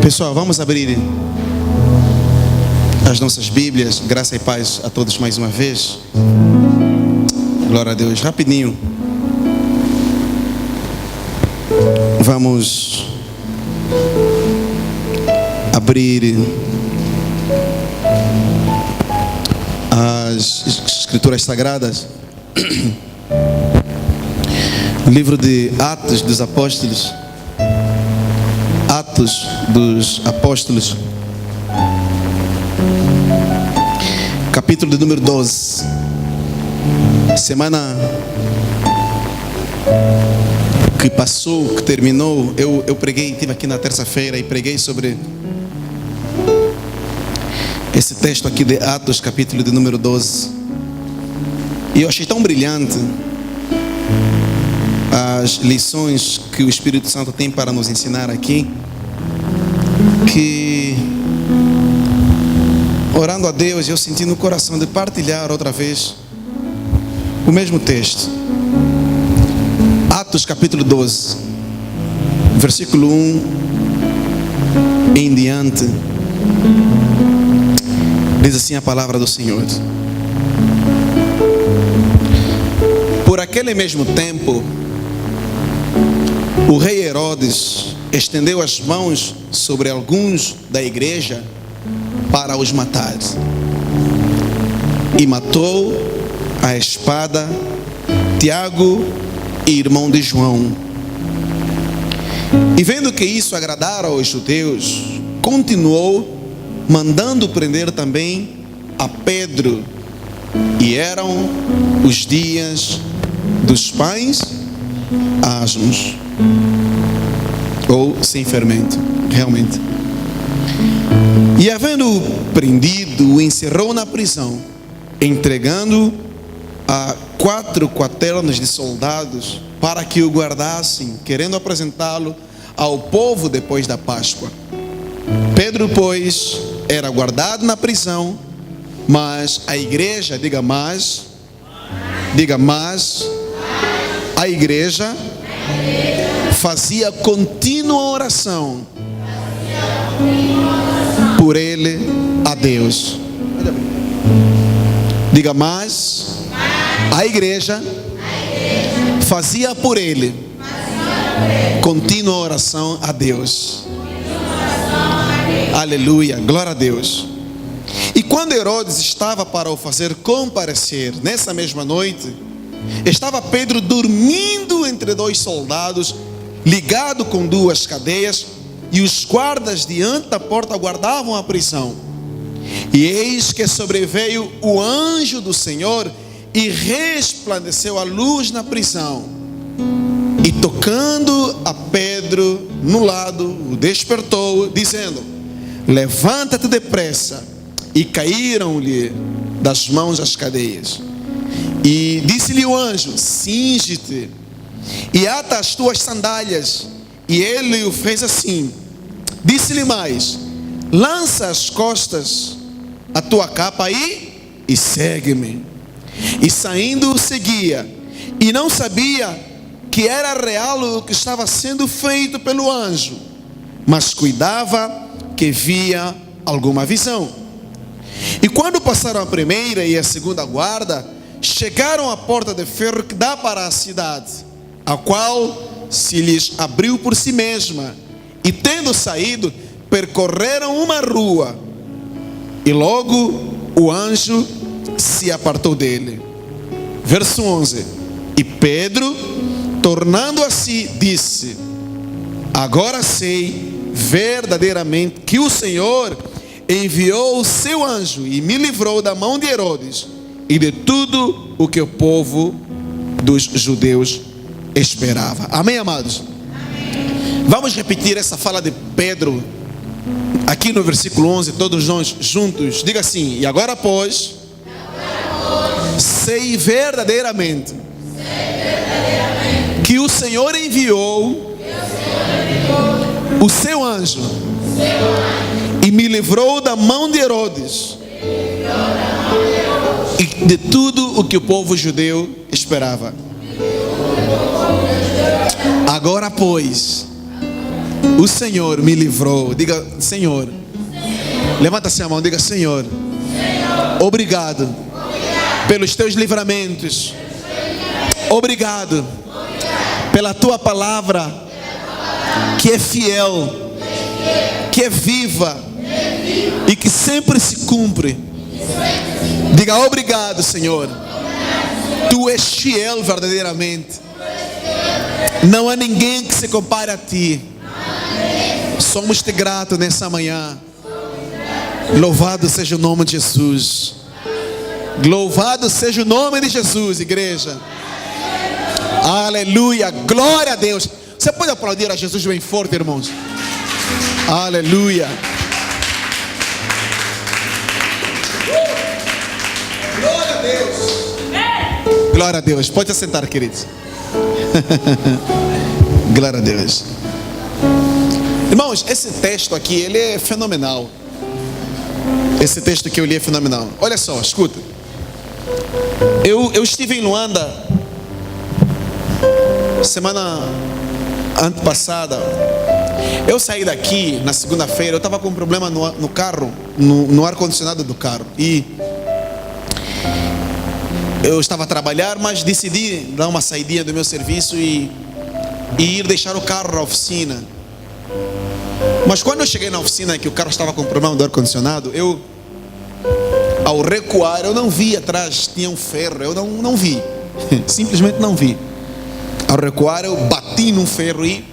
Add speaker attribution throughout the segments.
Speaker 1: Pessoal, vamos abrir as nossas Bíblias. Graça e paz a todos mais uma vez. Glória a Deus. Rapidinho. Vamos abrir as Escrituras Sagradas. Livro de Atos dos Apóstolos. Atos dos Apóstolos, capítulo de número 12. Semana que passou, que terminou, eu preguei, estive aqui na terça-feira e preguei sobre esse texto aqui de Atos, capítulo de número 12. E eu achei tão brilhante as lições que o Espírito Santo tem para nos ensinar aqui, que orando a Deus eu senti no coração de partilhar outra vez o mesmo texto. Atos capítulo 12, versículo 1 em diante, diz assim a palavra do Senhor: por aquele mesmo tempo, o rei Herodes estendeu as mãos sobre alguns da igreja para os matar, e matou à espada Tiago, irmão de João. E vendo que isso agradara aos judeus, continuou mandando prender também a Pedro. E eram os dias dos pães asmos, ou sem fermento, realmente. E havendo prendido, o encerrou na prisão, entregando a 4 quaternos de soldados para que o guardassem, querendo apresentá-lo ao povo depois da Páscoa. Pedro, pois, era guardado na prisão, mas a igreja, diga mais, a igreja fazia contínua oração por ele a Deus. Diga mais, a igreja fazia por ele contínua oração a Deus. Aleluia, glória a Deus. E quando Herodes estava para o fazer comparecer, nessa mesma noite, estava Pedro dormindo entre 2 soldados, ligado com 2 cadeias, e os guardas diante da porta guardavam a prisão. E eis que sobreveio o anjo do Senhor, e resplandeceu a luz na prisão, e tocando a Pedro no lado, o despertou, dizendo: levanta-te depressa. E caíram-lhe das mãos as cadeias. E disse-lhe o anjo: cinge-te e ata as tuas sandálias. E ele o fez assim. Disse-lhe mais: lança às costas a tua capa e segue-me. E saindo o seguia, e não sabia que era real o que estava sendo feito pelo anjo, mas cuidava que via alguma visão. E quando passaram a primeira e a segunda guarda, chegaram à porta de ferro que dá para a cidade, a qual se lhes abriu por si mesma. E tendo saído, percorreram uma rua, e logo o anjo se apartou dele. Verso 11: e Pedro, tornando a si, disse: agora sei verdadeiramente que o Senhor enviou o seu anjo e me livrou da mão de Herodes e de tudo o que o povo dos judeus esperava. Amém, amados? Amém. Vamos repetir essa fala de Pedro aqui no versículo 11, todos nós juntos. Diga assim: e agora pois, sei verdadeiramente que o Senhor enviou o seu anjo e me livrou da mão de Herodes e de tudo o que o povo judeu esperava. Agora pois, O Senhor me livrou. Diga, Senhor. Levanta-se a mão, diga, Senhor. Obrigado pelos teus livramentos. Obrigado pela tua palavra, que é fiel, que é viva e que sempre se cumpre. Diga, obrigado, Senhor. Tu és fiel verdadeiramente. Não há ninguém que se compare a ti. Somos-te gratos nessa manhã. Louvado seja o nome de Jesus. Louvado seja o nome de Jesus, igreja. Aleluia, glória a Deus. Você pode aplaudir a Jesus bem forte, irmãos. Aleluia. Glória a Deus. Glória a Deus. Pode assentar, queridos. Glória a Deus. Irmãos, esse texto aqui, ele é fenomenal. Esse texto que eu li é fenomenal. Olha só, escuta. Eu estive em Luanda semana antepassada. Eu saí daqui na segunda-feira. Eu estava com um problema no carro, no ar-condicionado do carro. E eu estava a trabalhar, mas decidi dar uma saidinha do meu serviço e ir deixar o carro na oficina. Mas quando eu cheguei na oficina, que o carro estava com problema do ar-condicionado, ao recuar, eu não vi atrás, tinha um ferro, eu não vi, simplesmente não vi. Ao recuar, eu bati num ferro e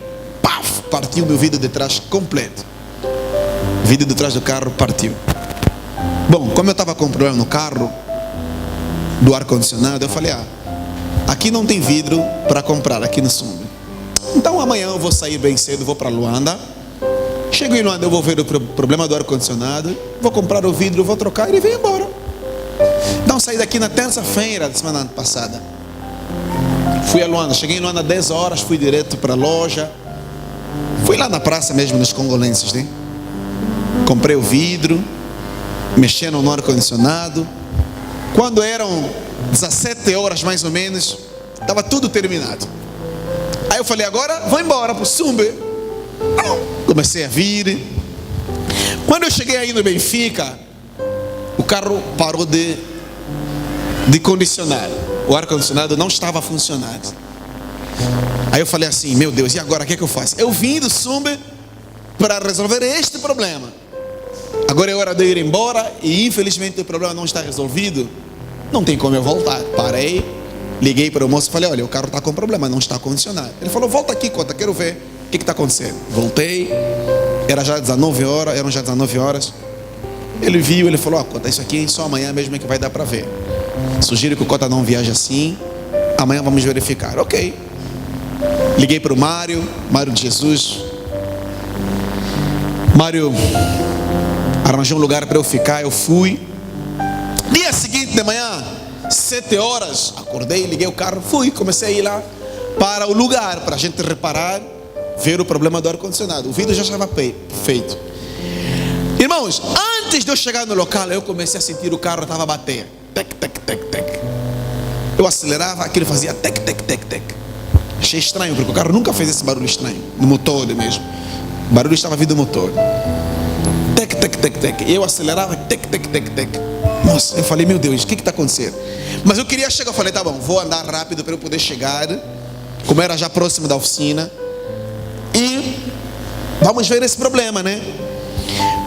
Speaker 1: paf, partiu meu vidro de trás completo. O vidro de trás do carro partiu. Bom, como eu estava com problema no carro, do ar-condicionado, eu falei, aqui não tem vidro para comprar, aqui no Sumbe. Então amanhã eu vou sair bem cedo, vou para Luanda. Chego em Luanda, eu vou ver o problema do ar-condicionado, vou comprar o vidro, vou trocar e vem embora. Então saí daqui na terça-feira da semana passada. Fui a Luanda, cheguei em Luanda 10 horas, fui direto para a loja. Fui lá na praça mesmo, nos congolenses, né? Comprei o vidro, mexendo no ar-condicionado. Quando eram 17 horas mais ou menos, estava tudo terminado. Aí eu falei, agora vou embora para o Sumbe. Comecei a vir. Quando eu cheguei aí no Benfica, o carro parou de condicionar. O ar-condicionado não estava funcionando. Aí eu falei assim, meu Deus, e agora o que é que eu faço? Eu vim do Sumbe para resolver este problema. Agora é hora de eu ir embora e infelizmente o problema não está resolvido. Não tem como eu voltar. Parei, liguei para o moço e falei, olha, o carro está com problema, não está condicionado. Ele falou, volta aqui, Cota, quero ver o que está acontecendo. Voltei, eram já 19 horas. Ele viu, ele falou, Cota, isso aqui só amanhã mesmo é que vai dar para ver. Sugiro que o Cota não viaje assim. Amanhã vamos verificar. Ok. Liguei para o Mário de Jesus. Mário arranjou um lugar para eu ficar, eu fui. Dia seguinte de manhã, 7 horas, acordei, liguei o carro, fui, comecei a ir lá para o lugar, para a gente reparar, ver o problema do ar-condicionado. O vidro já estava feito. Irmãos, antes de eu chegar no local, eu comecei a sentir o carro estava a bater. Tec, tec, tec, tec. Eu acelerava, aquilo fazia tec, tec, tec, tec. Achei estranho, porque o carro nunca fez esse barulho estranho, no motor mesmo. O barulho estava vindo do motor. Tec, tec, tec, tec. Eu acelerava, tec, tec, tec, tec. Nossa, eu falei, meu Deus, o que está acontecendo? Mas eu queria chegar, eu falei, tá bom, vou andar rápido para eu poder chegar, como era já próximo da oficina, e vamos ver esse problema, né?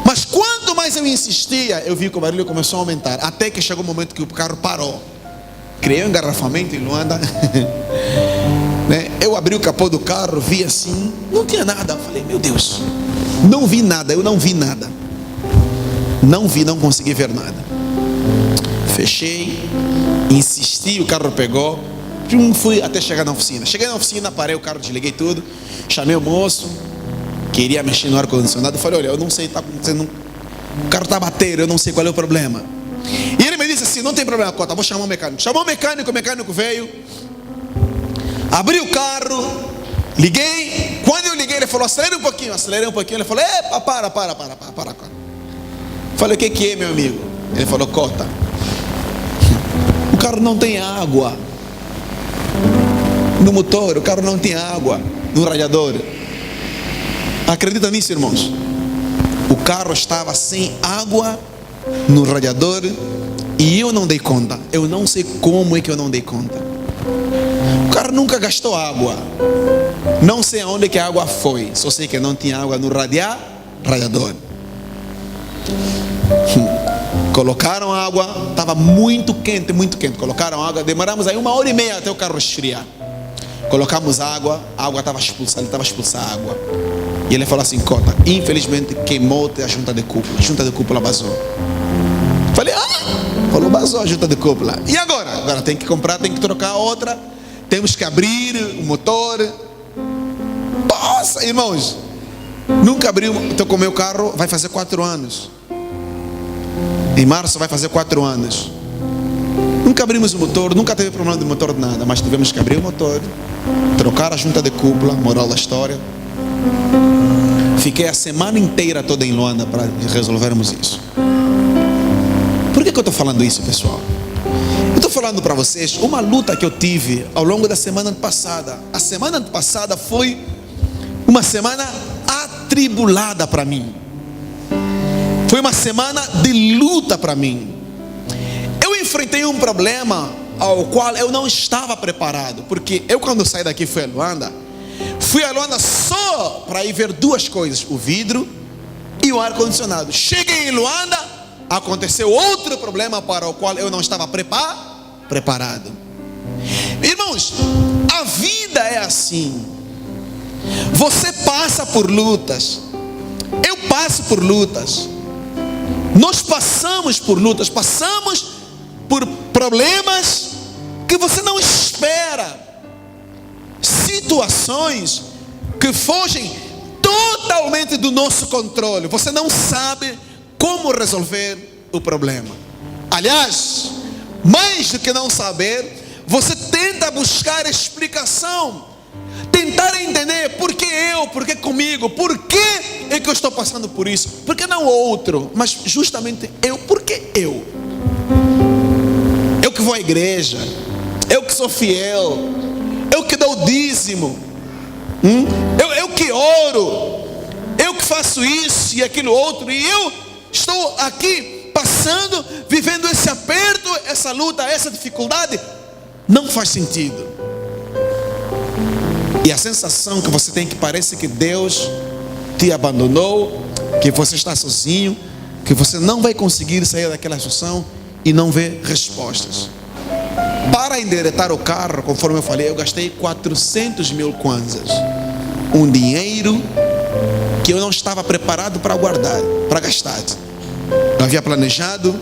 Speaker 1: Mas quanto mais eu insistia, eu vi que o barulho começou a aumentar, até que chegou o momento que o carro parou. Criei um engarrafamento em Luanda. Né? Eu abri o capô do carro, vi assim, não tinha nada. Eu falei, meu Deus, não vi nada, eu não vi nada. Não consegui ver nada. Fechei, insisti, o carro pegou. Fui até chegar na oficina. Cheguei na oficina, parei o carro, desliguei tudo. Chamei o moço, queria mexer no ar-condicionado. Falei, olha, eu não sei, está acontecendo. O carro está batendo, eu não sei qual é o problema. E ele me disse assim, não tem problema, Cota, vou chamar o mecânico. Chamou o mecânico veio. Abri o carro, liguei. Quando eu liguei, ele falou, acelerei um pouquinho. Ele falou, epa, para. Falei, o que é, meu amigo? Ele falou, Cota, o carro não tem água no motor, o carro não tem água no radiador. Acredita nisso, irmãos? O carro estava sem água no radiador e eu não dei conta. Eu não sei como é que eu não dei conta. O carro nunca gastou água. Não sei aonde que a água foi. Só sei que não tinha água no radiador. Colocaram água, estava muito quente, muito quente. Colocaram água, demoramos aí 1h30 até o carro esfriar. Colocamos água, a água estava expulsa, ele estava expulsando a água. E ele falou assim: Cota, infelizmente queimou a junta de cúpula. A junta de cúpula vazou. Falei: falou, vazou a junta de cúpula. E agora? Agora tem que comprar, tem que trocar outra. Temos que abrir o motor. Nossa, irmãos, nunca abri. Estou com o meu carro, vai fazer 4 anos. Em março vai fazer 4 anos. Nunca abrimos o motor, nunca teve problema de motor de nada. Mas tivemos que abrir o motor, trocar a junta de cúpula, moral da história. Fiquei a semana inteira toda em Luanda para resolvermos isso. Por que eu estou falando isso, pessoal? Eu estou falando para vocês uma luta que eu tive ao longo da semana passada. A semana passada foi uma semana atribulada para mim. Foi uma semana de luta para mim. Eu enfrentei um problema ao qual eu não estava preparado. Porque eu, quando saí daqui, fui a Luanda só para ir ver 2 coisas: o vidro e o ar-condicionado. Cheguei em Luanda, aconteceu outro problema para o qual eu não estava preparado. Irmãos, a vida é assim. Você passa por lutas. Eu passo por lutas. Nós passamos por lutas. Passamos por problemas que você não espera. Situações que fogem totalmente do nosso controle. Você não sabe como resolver o problema. Aliás, mais do que não saber, você tenta buscar explicação, tentar entender por que eu, por que comigo, por que é que eu estou passando por isso, por que não outro, mas justamente eu, por que eu? Eu que vou à igreja, eu que sou fiel, eu que dou o dízimo, eu que oro, eu que faço isso e aquilo outro, e eu estou aqui passando, vivendo esse aperto, essa luta, essa dificuldade. Não faz sentido. E a sensação que você tem, que parece que Deus te abandonou, que você está sozinho, que você não vai conseguir sair daquela situação e não vê respostas. Para endireitar o carro, conforme eu falei, eu gastei 400 mil kwanzas. Um dinheiro que eu não estava preparado para guardar, para gastar. Eu havia planejado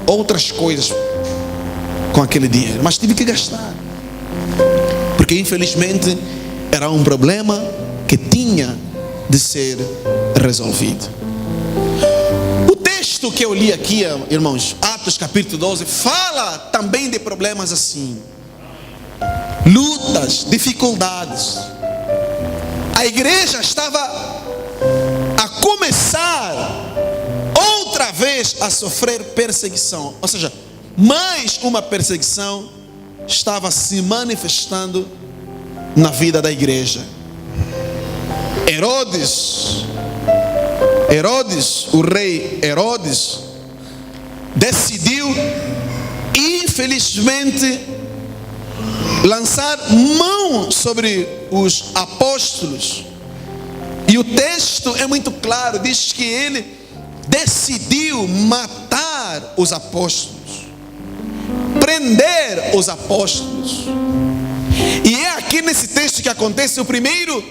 Speaker 1: outras coisas com aquele dinheiro, mas tive que gastar. Porque infelizmente era um problema que tinha de ser resolvido. O texto que eu li aqui, irmãos, Atos capítulo 12, fala também de problemas assim. Lutas, dificuldades. A igreja estava a começar outra vez a sofrer perseguição. Ou seja, mais uma perseguição estava se manifestando na vida da igreja. Herodes, o rei Herodes, decidiu, infelizmente, lançar mão sobre os apóstolos. E o texto é muito claro, diz que ele decidiu matar os apóstolos, prender os apóstolos. E é aqui nesse texto que acontece o primeiro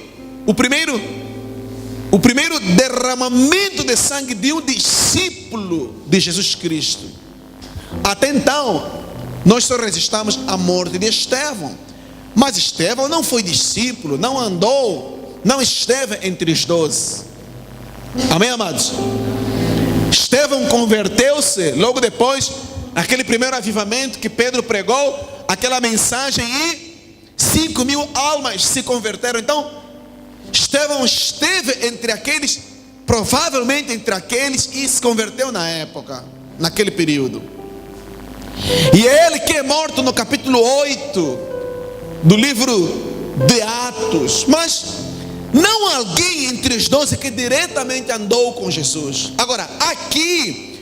Speaker 1: derramamento de sangue de um discípulo de Jesus Cristo. Até então, nós só registramos a morte de Estevão. Mas Estevão não foi discípulo, não andou, não esteve entre os 12. Amém, amados? Estevão converteu-se logo depois, naquele primeiro avivamento que Pedro pregou, aquela mensagem, e 5.000 almas se converteram. Então, Estevão esteve entre aqueles, provavelmente entre aqueles, e se converteu na época, naquele período. E ele que é morto no capítulo 8 do livro de Atos. Mas Não alguém entre os 12 que diretamente andou com Jesus. Agora, aqui,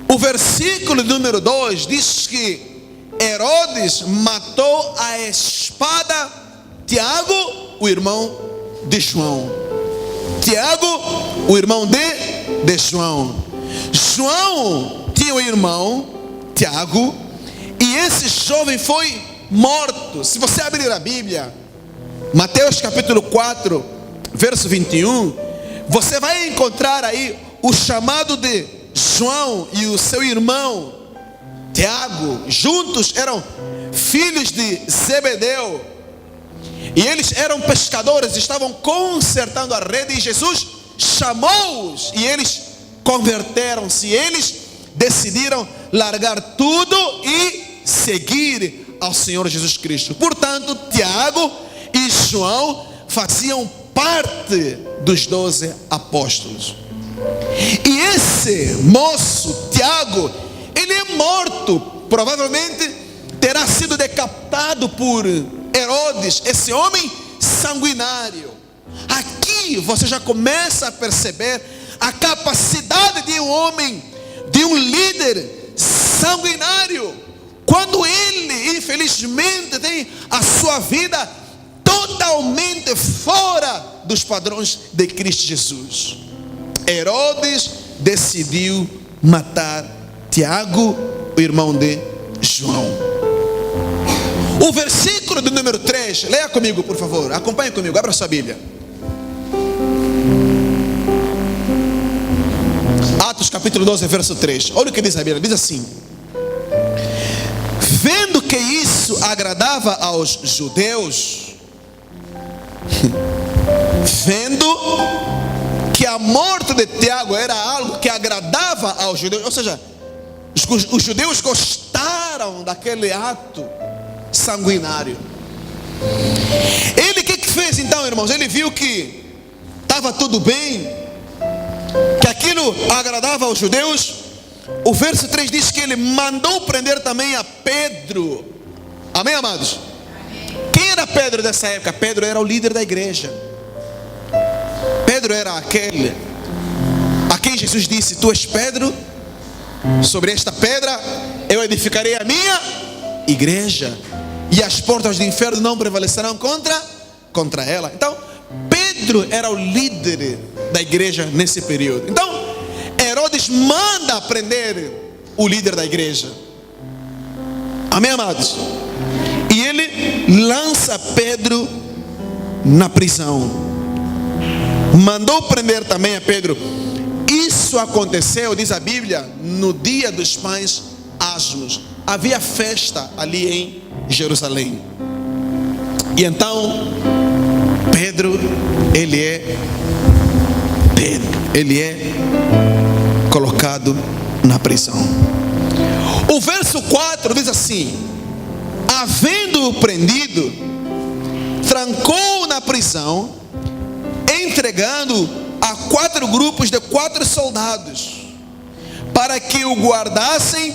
Speaker 1: o versículo número 2 diz que Herodes matou a espada Tiago, o irmão de João. Tiago, o irmão de João. João tinha um irmão, Tiago, e esse jovem foi morto. Se você abrir a Bíblia, Mateus capítulo 4, verso 21, você vai encontrar aí o chamado de João e o seu irmão Tiago. Juntos eram filhos de Zebedeu, e eles eram pescadores, estavam consertando a rede, e Jesus chamou-os, e eles converteram-se. Eles decidiram largar tudo e seguir ao Senhor Jesus Cristo. Portanto, Tiago e João faziam parte dos 12 apóstolos. E esse moço, Tiago, ele é morto. Provavelmente terá sido decapitado por Herodes, esse homem sanguinário. Aqui você já começa a perceber a capacidade de um homem, de um líder sanguinário, quando ele infelizmente tem a sua vida totalmente fora dos padrões de Cristo Jesus. Herodes decidiu matar Tiago, o irmão de João. O versículo do número 3, leia comigo por favor, acompanhe comigo, abra sua Bíblia. Atos capítulo 12, verso 3. Olha o que diz a Bíblia, diz assim: vendo que isso agradava aos judeus, vendo que a morte de Tiago era algo que agradava aos judeus, ou seja, os judeus gostaram daquele ato sanguinário. Ele o que fez então, irmãos? Ele viu que estava tudo bem, que aquilo agradava aos judeus. O verso 3 diz que ele mandou prender também a Pedro. Amém, amados? Quem era Pedro dessa época? Pedro era o líder da igreja. Pedro era aquele a quem Jesus disse: tu és Pedro, sobre esta pedra eu edificarei a minha igreja, e as portas do inferno não prevalecerão contra ela. Então Pedro era o líder da igreja nesse período. Então Herodes manda prender o líder da igreja. Amém, amados? E ele lança Pedro na prisão. Mandou prender também a Pedro. Isso aconteceu, diz a Bíblia, no dia dos pães asmos. Havia festa ali em Jerusalém. E então Pedro, ele é colocado na prisão. O verso 4 diz assim: havendo-o prendido, trancou na prisão, entregando a 4 grupos de 4 soldados, para que o guardassem,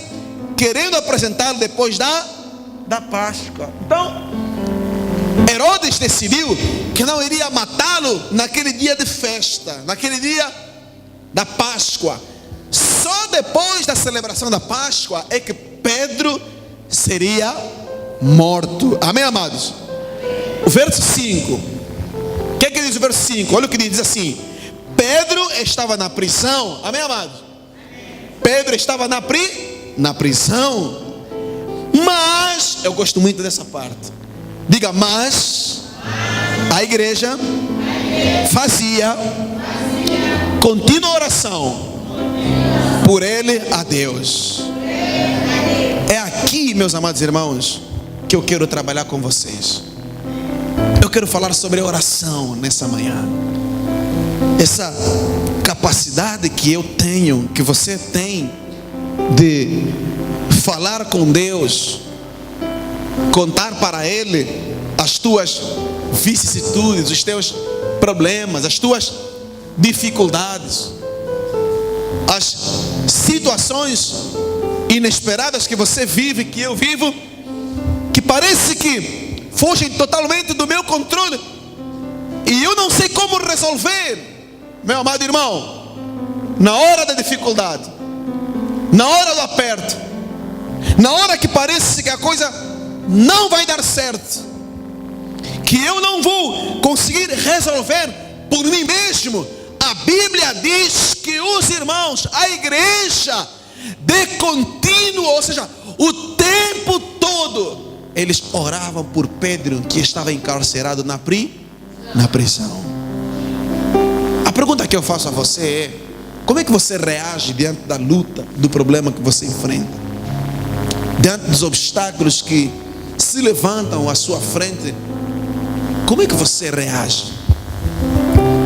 Speaker 1: querendo apresentá-lo depois da Páscoa. Então Herodes decidiu que não iria matá-lo naquele dia de festa, naquele dia da Páscoa. Só depois da celebração da Páscoa é que Pedro seria morto. Amém, amados? O verso 5. O que é que diz o verso 5? Olha o que diz assim: Pedro estava na prisão. Amém, amados? Pedro estava na prisão. Mas, eu gosto muito dessa parte. Diga, mas a igreja fazia contínua oração por ele a Deus. É aqui, meus amados irmãos, que eu quero trabalhar com vocês. Eu quero falar sobre a oração nessa manhã. Essa capacidade que eu tenho, que você tem, de falar com Deus, contar para Ele as tuas vicissitudes, os teus problemas, as tuas dificuldades, as situações inesperadas que você vive, que eu vivo, que parece que fogem totalmente do meu controle, e eu não sei como resolver, meu amado irmão, na hora da dificuldade, na hora do aperto, na hora que parece que a coisa não vai dar certo, que eu não vou conseguir resolver por mim mesmo. A Bíblia diz que os irmãos, a igreja, de contínuo, ou seja, o tempo todo, eles oravam por Pedro, que estava encarcerado na prisão. A pergunta que eu faço a você é: como é que você reage diante da luta, do problema que você enfrenta? Diante dos obstáculos que se levantam à sua frente, como é que você reage?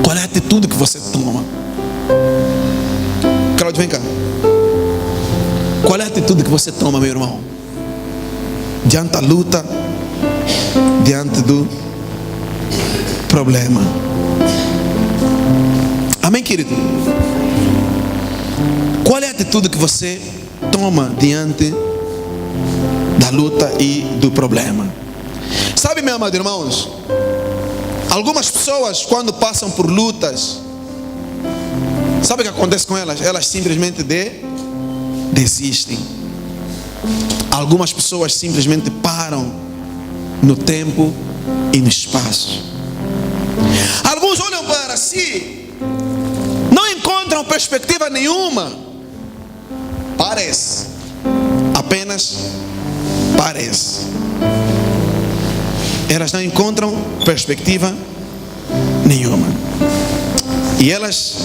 Speaker 1: Qual é a atitude que você toma? Cláudio, vem cá. Qual é a atitude que você toma, meu irmão? Diante da luta, diante do problema. Amém, querido? Qual é a atitude que você toma diante da luta e do problema? Sabe, meus amados irmãos, algumas pessoas, quando passam por lutas, sabe o que acontece com elas? Elas simplesmente desistem. Algumas pessoas simplesmente param no tempo e no espaço. Alguns olham para si, não encontram perspectiva nenhuma. Parece, apenas parece. Elas não encontram perspectiva nenhuma. E elas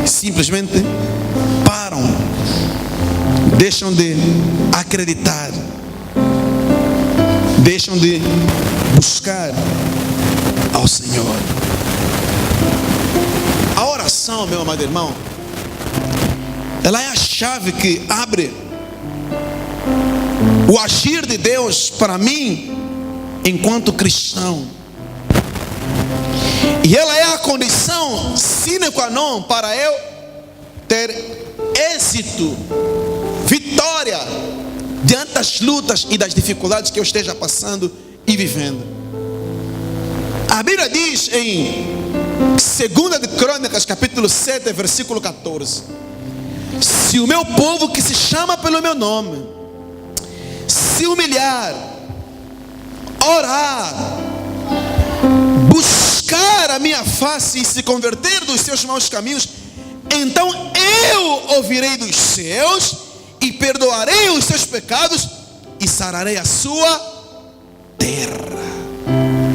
Speaker 1: simplesmente param, deixam de acreditar, deixam de buscar ao Senhor. A oração, meu amado irmão, ela é a chave que abre o agir de Deus para mim enquanto cristão. E ela é a condição sine qua non para eu ter êxito, vitória diante das lutas e das dificuldades que eu esteja passando e vivendo. A Bíblia diz em 2 de Crônicas, capítulo 7, versículo 14: se o meu povo, que se chama pelo meu nome, se humilhar, orar, buscar a minha face e se converter dos seus maus caminhos, então eu ouvirei dos céus e perdoarei os seus pecados e sararei a sua terra.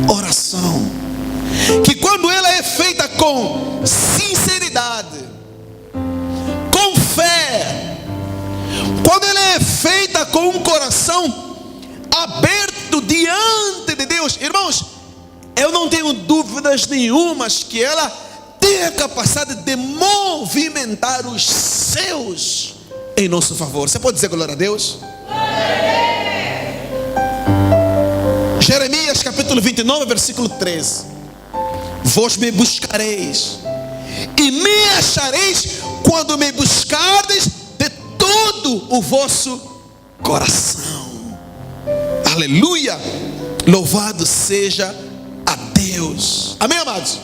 Speaker 1: Oração que, quando ela é feita com sinceridade, com fé, quando ela é feita com um coração aberto diante de Deus, irmãos, eu não tenho dúvidas nenhumas que ela tem a capacidade de movimentar os céus em nosso favor. Você pode dizer glória a Deus? Jeremias capítulo 29, versículo 13: vós me buscareis e me achareis quando me buscardes de todo o vosso coração. Aleluia! Louvado seja a Deus. Amém, amados?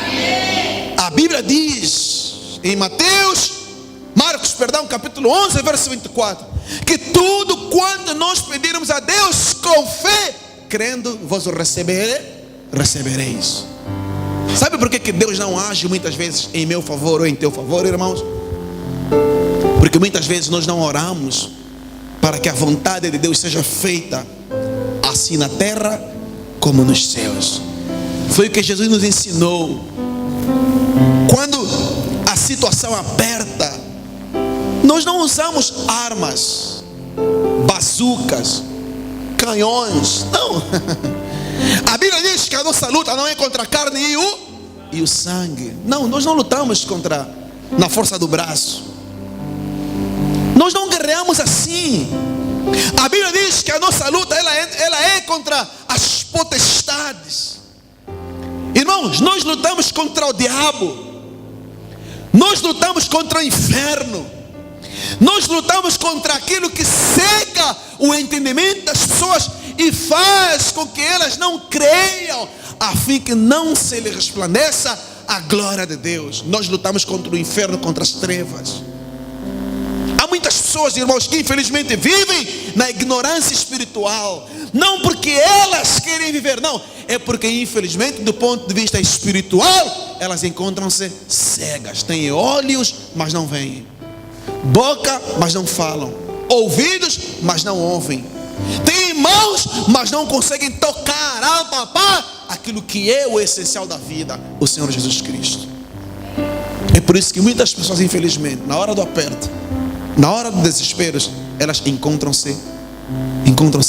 Speaker 1: Amém. A Bíblia diz em Marcos, capítulo 11, verso 24, que tudo quanto nós pedirmos a Deus com fé, crendo, vos recebereis. Sabe por que Deus não age muitas vezes em meu favor ou em teu favor, irmãos? Porque muitas vezes nós não oramos para que a vontade de Deus seja feita assim na terra como nos céus. Foi o que Jesus nos ensinou. Quando a situação aperta, nós não usamos armas, bazucas, canhões. Não. A Bíblia diz que a nossa luta não é contra a carne e o sangue. Não, nós não lutamos na força do braço. Nós não guerreamos assim. A Bíblia diz que a nossa luta ela é contra as potestades. Irmãos, nós lutamos contra o diabo. Nós lutamos contra o inferno. Nós lutamos contra aquilo que cega o entendimento das pessoas e faz com que elas não creiam a fim que não se lhe resplandeça a glória de Deus. Nós lutamos contra o inferno, contra as trevas. Há muitas pessoas, irmãos, que infelizmente vivem na ignorância espiritual. Não porque elas querem viver, não. É porque infelizmente, do ponto de vista espiritual, elas encontram-se cegas. Têm olhos, mas não veem. Boca, mas não falam. Ouvidos, mas não ouvem. Têm mãos, mas não conseguem tocar, apalpar aquilo que é o essencial da vida, o Senhor Jesus Cristo. É por isso que muitas pessoas, infelizmente, na hora do aperto, na hora do desespero, elas encontram-se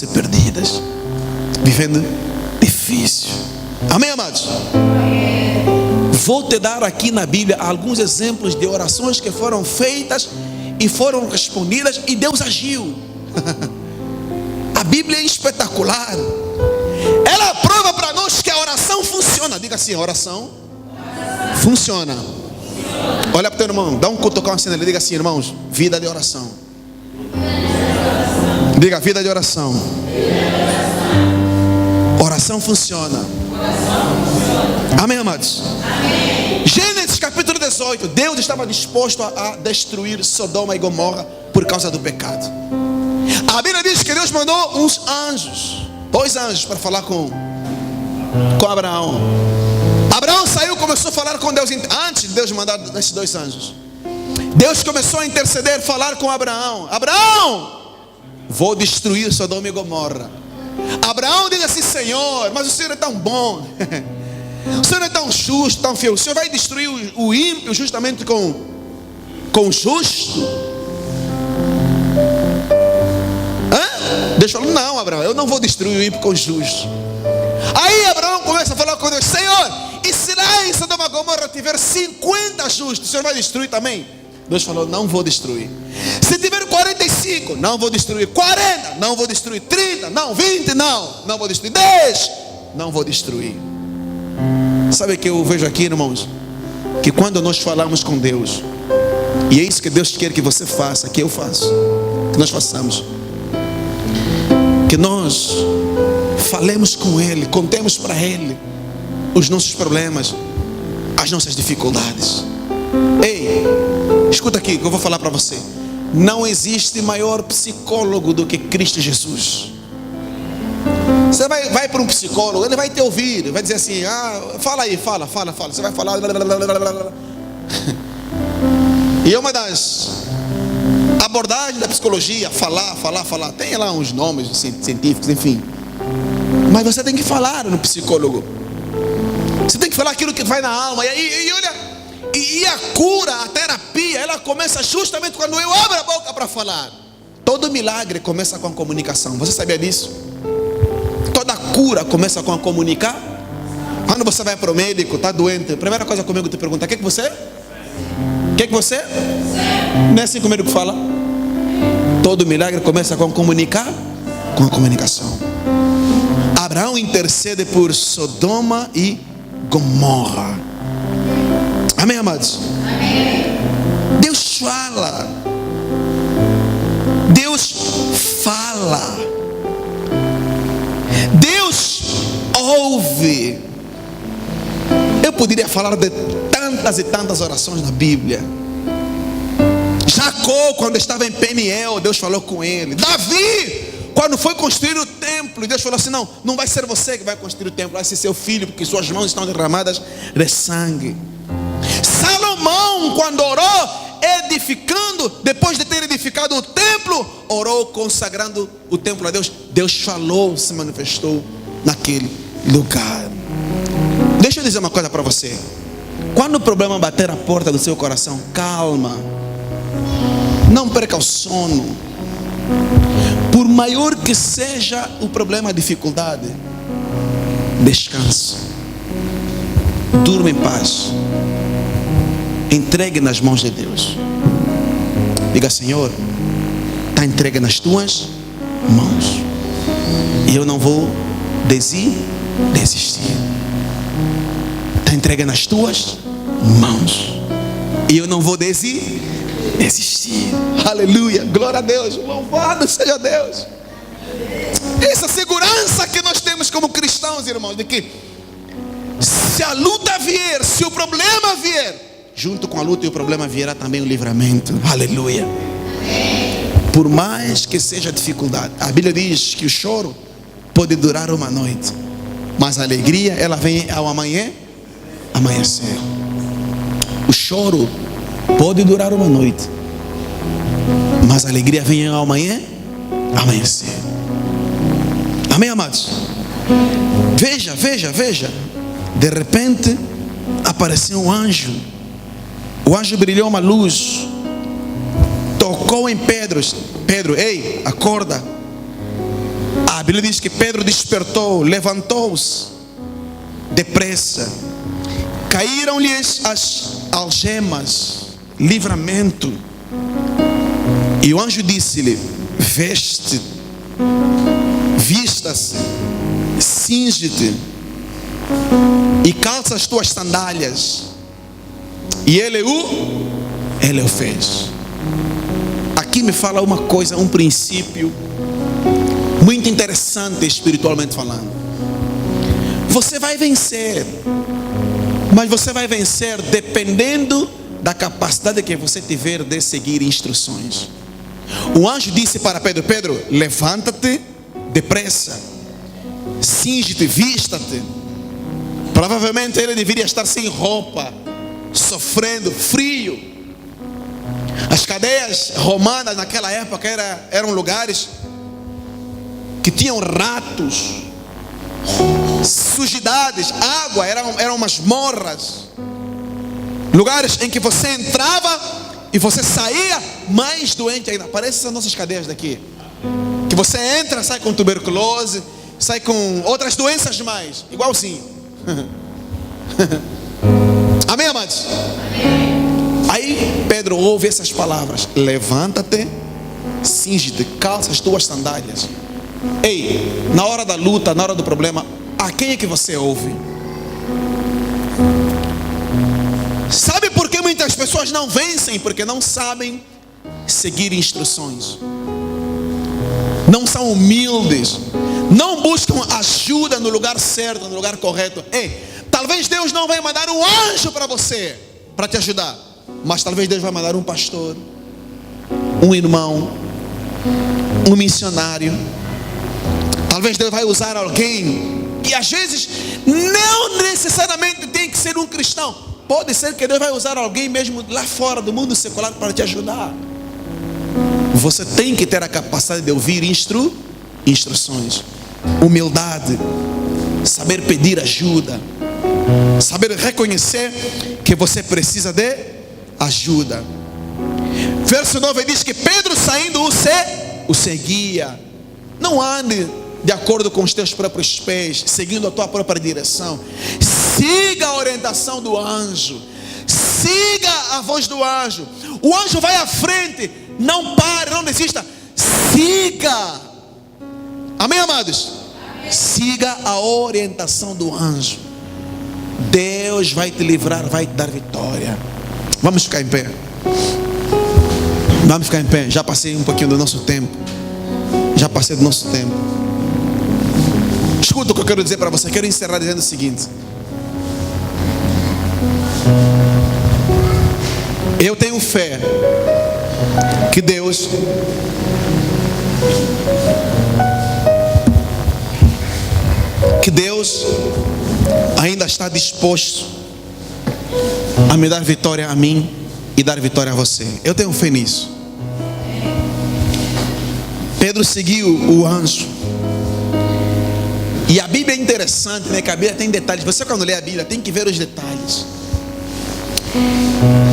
Speaker 1: perdidas, vivendo difícil. Amém, amados? Vou te dar aqui na Bíblia alguns exemplos de orações que foram feitas e foram respondidas e Deus agiu. A Bíblia é espetacular. Ela prova para nós que a oração funciona. Diga assim: a oração funciona. Olha para o teu irmão, dá um cutucão assim nele. Diga assim: irmãos, vida de oração. Diga: vida de oração. Oração funciona. Amém, amados? Gênesis capítulo 18. Deus estava disposto a destruir Sodoma e Gomorra por causa do pecado. A Bíblia diz que Deus mandou uns anjos, 2 anjos, para falar com Abraão. Abraão saiu e começou a falar com Deus. Antes de Deus mandar esses 2 anjos, Deus começou a interceder, falar com Abraão. Abraão, vou destruir Sodoma e Gomorra. Abraão diz assim: Senhor, mas o Senhor é tão bom, o Senhor é tão justo, tão fiel. O Senhor vai destruir o ímpio justamente com o justo? Deus falou: não, Abraão, eu não vou destruir o ímpio com o justo. Aí Abraão começa a falar com Deus: Senhor, e se lá em Sodoma e Gomorra tiver 50 justos, o Senhor vai destruir também? Deus falou: não vou destruir. Se tiver 45, não vou destruir. 40, não vou destruir. 30, não. 20, não vou destruir. 10, não vou destruir. Sabe o que eu vejo aqui, irmãos? Que quando nós falamos com Deus, e é isso que Deus quer que você faça, que eu faço, que nós façamos, que nós falemos com Ele, contemos para Ele os nossos problemas, as nossas dificuldades. Ei, escuta aqui que eu vou falar para você. Não existe maior psicólogo do que Cristo Jesus. Você vai para um psicólogo, ele vai te ouvir, vai dizer assim: fala aí, fala. Você vai falar. E é uma das abordagens da psicologia, falar. Tem lá uns nomes científicos, enfim. Mas você tem que falar no psicólogo. Você tem que falar aquilo que vai na alma. E olha, e a cura, a terapia, ela começa justamente quando eu abro a boca para falar. Todo milagre começa com a comunicação. Você sabia disso? Toda cura começa com a comunicar. Quando você vai para o médico, está doente, a primeira coisa comigo te pergunta: o que você? Não é assim que o médico fala? Todo milagre começa com comunicar, com a comunicação. Abraão intercede por Sodoma e Gomorra. Amém, amados? Amém. Deus fala. Deus ouve. Eu poderia falar de tantas e tantas orações na Bíblia. Jacó, quando estava em Peniel, Deus falou com ele. Davi, quando foi construir o templo, Deus falou assim: não vai ser você que vai construir o templo, vai ser seu filho, porque suas mãos estão derramadas de sangue. Salomão, quando orou, edificando, depois de ter edificado o templo, orou consagrando o templo a Deus. Deus falou, se manifestou naquele lugar. Deixa eu dizer uma coisa para você. Quando o problema bater a porta do seu coração, calma, não perca o sono. Por maior que seja o problema, a dificuldade, descanse, durma em paz, entregue nas mãos de Deus. Diga: Senhor, está entregue nas tuas mãos, e eu não vou desistir. Está entregue nas tuas mãos, e eu não vou desistir. Aleluia, glória a Deus, louvado seja Deus. Essa segurança que nós temos como cristãos, irmãos, de que Se a luta vier, se o problema vier, junto com a luta e o problema virá também o livramento. Aleluia. Por mais que seja dificuldade, a Bíblia diz que o choro pode durar uma noite, mas a alegria, ela vem ao amanhecer. O choro pode durar uma noite, mas a alegria vem ao amanhecer. Amém, amados? Veja. De repente apareceu um anjo. O anjo brilhou uma luz, tocou em Pedro. Pedro, ei, acorda. A Bíblia diz que Pedro despertou, levantou-se depressa. Caíram-lhes as algemas, livramento. E o anjo disse-lhe: vista-se, cinge-te e calça as tuas sandálias. E ele o fez. Aqui me fala uma coisa, um princípio muito interessante espiritualmente falando. Você vai vencer, mas você vai vencer dependendo da capacidade que você tiver de seguir instruções. O anjo disse para Pedro: Pedro, levanta-te depressa, cinge-te, vista-te. Provavelmente ele deveria estar sem roupa, sofrendo frio. As cadeias romanas naquela época eram lugares que tinham ratos, sujidades, água, eram masmorras, lugares em que você entrava e você saía mais doente ainda. Parece essas nossas cadeias daqui, que você entra, sai com tuberculose, sai com outras doenças mais, igualzinho. Amém, amados? Aí Pedro ouve essas palavras: levanta-te, cinge-te, calça as tuas sandálias. Ei, na hora da luta, na hora do problema, a quem é que você ouve? Sabe por que muitas pessoas não vencem? Porque não sabem seguir instruções, não são humildes, não buscam ajuda no lugar certo, no lugar correto. Ei, talvez Deus não vai mandar um anjo para você, para te ajudar, mas talvez Deus vai mandar um pastor, um irmão, um missionário. Talvez Deus vai usar alguém, e às vezes não necessariamente tem que ser um cristão. Pode ser que Deus vai usar alguém mesmo lá fora do mundo secular para te ajudar. Você tem que ter a capacidade de ouvir instruções, humildade, saber pedir ajuda, saber reconhecer que você precisa de ajuda. Verso 9 diz que Pedro, saindo, o seguia. Não ande de acordo com os teus próprios pés, seguindo a tua própria direção. Siga a orientação do anjo, siga a voz do anjo. O anjo vai à frente, não pare, não desista, siga. Amém, amados? Amém. Siga a orientação do anjo. Deus vai te livrar, vai te dar vitória. Vamos ficar em pé. Vamos ficar em pé. Já passei um pouquinho do nosso tempo. Escuta o que eu quero dizer para você. Quero encerrar dizendo o seguinte: eu tenho fé que Deus ainda está disposto a me dar vitória a mim e dar vitória a você. Eu tenho fé nisso. Pedro seguiu o anjo. E a Bíblia é interessante, né? Que a Bíblia tem detalhes. Você, quando lê a Bíblia, tem que ver os detalhes.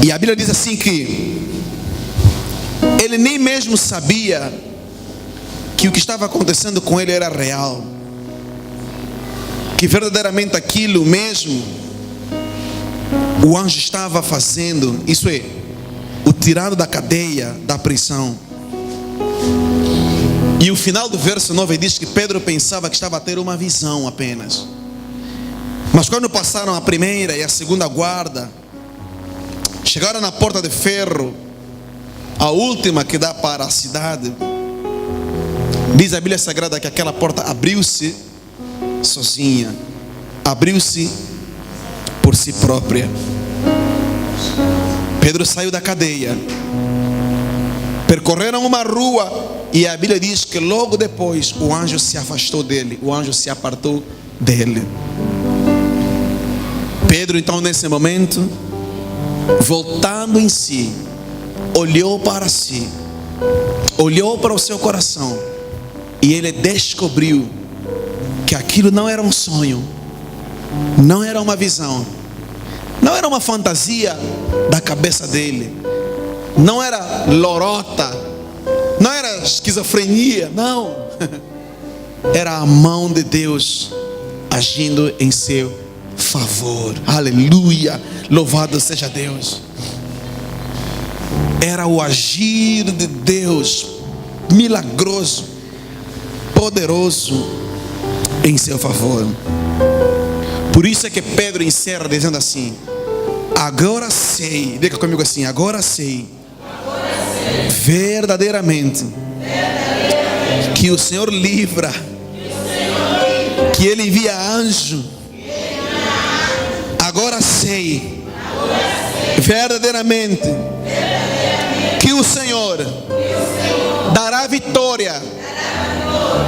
Speaker 1: E a Bíblia diz assim que ele nem mesmo sabia que o que estava acontecendo com ele era real, que verdadeiramente aquilo mesmo o anjo estava fazendo, isso é, o tirado da cadeia, da prisão. E o final do verso 9 diz que Pedro pensava que estava a ter uma visão apenas. Mas quando passaram a primeira e a segunda guarda, chegaram na porta de ferro, a última que dá para a cidade, diz a Bíblia Sagrada que aquela porta abriu-se sozinha, abriu-se por si própria. Pedro saiu da cadeia, percorreram uma rua e a Bíblia diz que logo depois o anjo se afastou dele, o anjo se apartou dele. Pedro então nesse momento, voltando em si, olhou para si, olhou para o seu coração e ele descobriu que aquilo não era um sonho, não era uma visão, não era uma fantasia da cabeça dele, não era lorota, não era esquizofrenia, não. Era a mão de Deus agindo em seu favor. Aleluia, louvado seja Deus. Era o agir de Deus milagroso, poderoso em seu favor. Por isso é que Pedro encerra dizendo assim: agora sei, diga comigo assim, agora sei verdadeiramente que o Senhor livra, que Ele envia anjo. Agora sei verdadeiramente que o Senhor dará vitória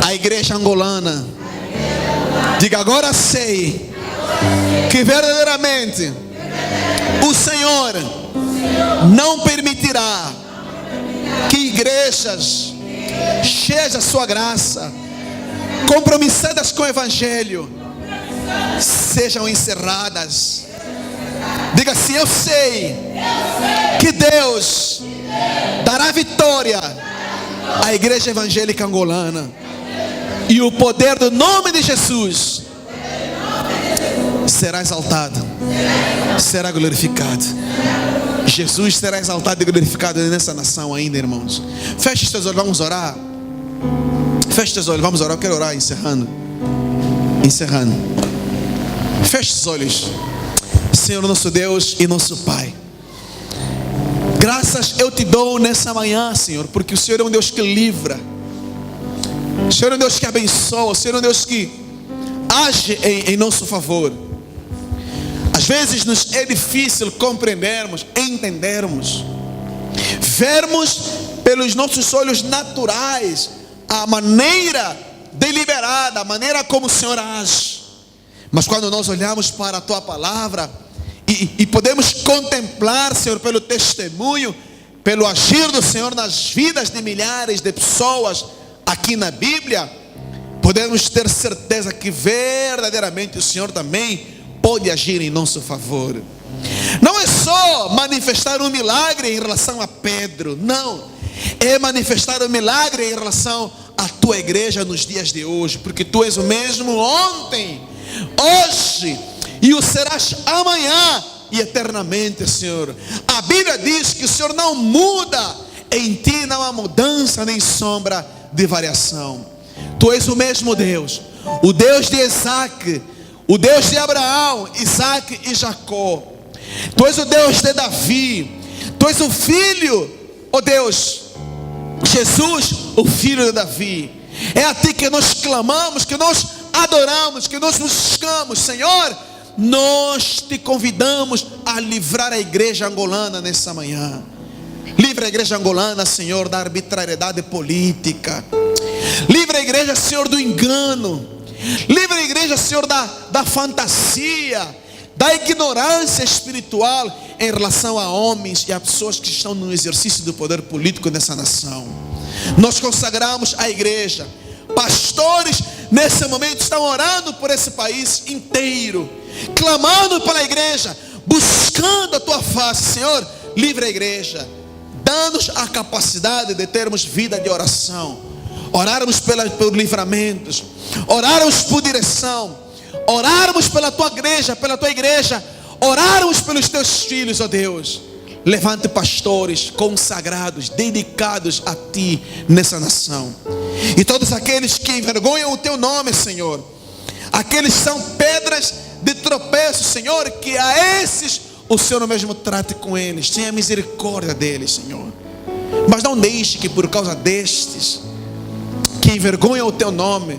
Speaker 1: à igreja angolana. Diga, agora sei que verdadeiramente o Senhor não permitirá que igrejas cheias da sua graça, compromissadas com o Evangelho, sejam encerradas. Diga assim: eu sei que Deus dará vitória à igreja evangélica angolana, e o poder do nome de Jesus será exaltado, será glorificado. Jesus será exaltado e glorificado nessa nação ainda, irmãos. Feche os teus olhos, vamos orar. Feche os teus olhos, vamos orar. Eu quero orar, encerrando. Feche os olhos. Senhor nosso Deus e nosso Pai, graças eu te dou nessa manhã, Senhor, porque o Senhor é um Deus que livra, o Senhor é um Deus que abençoa, o Senhor é um Deus que age em nosso favor. Às vezes nos é difícil compreendermos, entendermos, vermos pelos nossos olhos naturais a maneira deliberada, a maneira como o Senhor age. Mas quando nós olhamos para a Tua Palavra e podemos contemplar, Senhor, pelo testemunho, pelo agir do Senhor nas vidas de milhares de pessoas aqui na Bíblia, podemos ter certeza que verdadeiramente o Senhor também pode agir em nosso favor. Não é só manifestar um milagre em relação a Pedro, não, é manifestar um milagre em relação à Tua igreja nos dias de hoje, porque Tu és o mesmo ontem, hoje e o serás amanhã e eternamente, Senhor. A Bíblia diz que o Senhor não muda, em Ti não há mudança nem sombra de variação. Tu és o mesmo Deus, o Deus de Isaac, o Deus de Abraão, Isaac e Jacó. Tu és o Deus de Davi, Tu és o Filho, ó Deus, Jesus, o Filho de Davi. É a Ti que nós clamamos, que nós adoramos, que nós buscamos, Senhor. Nós Te convidamos a livrar a igreja angolana nessa manhã. Livra a igreja angolana, Senhor, da arbitrariedade política. Livra a igreja, Senhor, do engano. Livra a igreja, Senhor, da fantasia, da ignorância espiritual em relação a homens e a pessoas que estão no exercício do poder político nessa nação. Nós consagramos a igreja. Pastores nesse momento estão orando por esse país inteiro, clamando pela igreja, buscando a Tua face. Senhor, livra a igreja, dá-nos a capacidade de termos vida de oração, orarmos por livramentos, orarmos por direção, orarmos pela Tua igreja, orarmos pelos Teus filhos, ó Deus. Levante pastores consagrados, dedicados a Ti nessa nação. E todos aqueles que envergonham o Teu nome, Senhor, aqueles que são pedras de tropeço, Senhor, que a esses o Senhor mesmo trate com eles. Tenha misericórdia deles, Senhor. Mas não deixe que por causa destes que envergonham o Teu nome,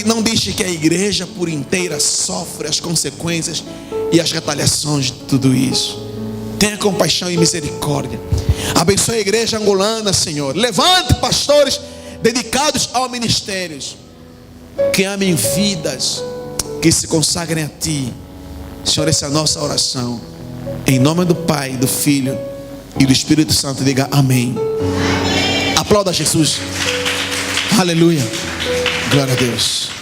Speaker 1: Não deixe que a igreja por inteira sofra as consequências e as retaliações de tudo isso. Tenha compaixão e misericórdia. Abençoe a igreja angolana, Senhor. Levante pastores dedicados ao ministério, que amem vidas, que se consagrem a Ti. Senhor, essa é a nossa oração. Em nome do Pai, do Filho e do Espírito Santo, diga amém. Aplauda Jesus. Aleluia. Glória a Deus.